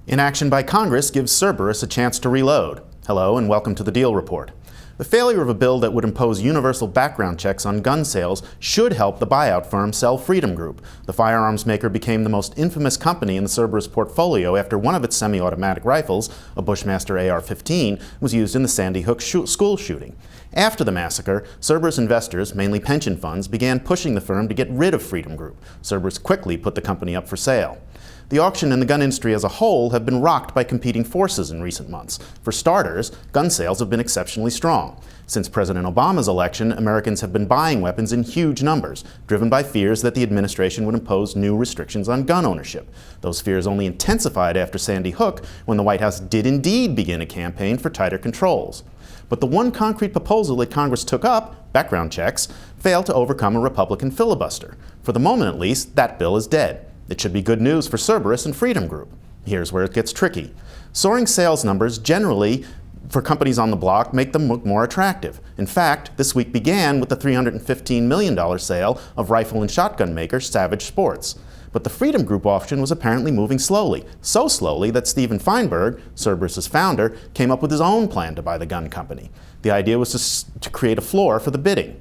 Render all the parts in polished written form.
Inaction by Congress gives Cerberus a chance to reload. Hello and welcome to the Deal Report. The failure of a bill that would impose universal background checks on gun sales should help the buyout firm sell Freedom Group. The firearms maker became the most infamous company in the Cerberus portfolio after one of its semi-automatic rifles, a Bushmaster AR-15, was used in the Sandy Hook school shooting. After the massacre, Cerberus investors, mainly pension funds, began pushing the firm to get rid of Freedom Group. Cerberus quickly put the company up for sale. The auction and the gun industry as a whole have been rocked by competing forces in recent months. For starters, gun sales have been exceptionally strong. Since President Obama's election, Americans have been buying weapons in huge numbers, driven by fears that the administration would impose new restrictions on gun ownership. Those fears only intensified after Sandy Hook, when the White House did indeed begin a campaign for tighter controls. But the one concrete proposal that Congress took up, background checks, failed to overcome a Republican filibuster. For the moment at least, that bill is dead. It should be good news for Cerberus and Freedom Group. Here's where it gets tricky. Soaring sales numbers generally for companies on the block make them look more attractive. In fact, this week began with the $315 million sale of rifle and shotgun maker Savage Sports. But the Freedom Group auction was apparently moving slowly, so slowly that Steven Feinberg, Cerberus's founder, came up with his own plan to buy the gun company. The idea was to create a floor for the bidding.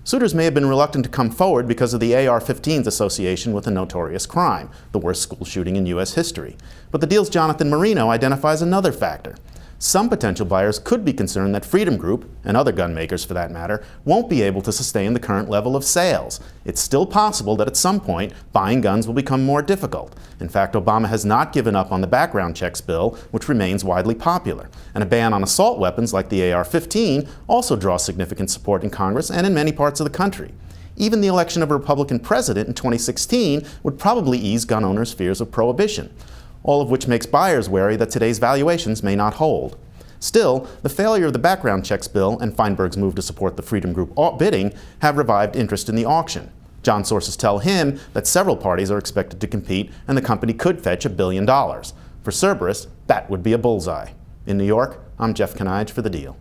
Suitors may have been reluctant to come forward because of the AR-15's association with a notorious crime, the worst school shooting in U.S. history. But the deal's Jonathan Marino identifies another factor. Some potential buyers could be concerned that Freedom Group, and other gun makers for that matter, won't be able to sustain the current level of sales. It's still possible that at some point, buying guns will become more difficult. In fact, Obama has not given up on the background checks bill, which remains widely popular. And a ban on assault weapons like the AR-15 also draws significant support in Congress and in many parts of the country. Even the election of a Republican president in 2016 would probably ease gun owners' fears of prohibition, all of which makes buyers wary that today's valuations may not hold. Still, the failure of the background checks bill and Feinberg's move to support the Freedom Group bidding have revived interest in the auction. John sources tell him that several parties are expected to compete and the company could fetch $1 billion. For Cerberus, that would be a bullseye. In New York, I'm Jeff Kanige for The Deal.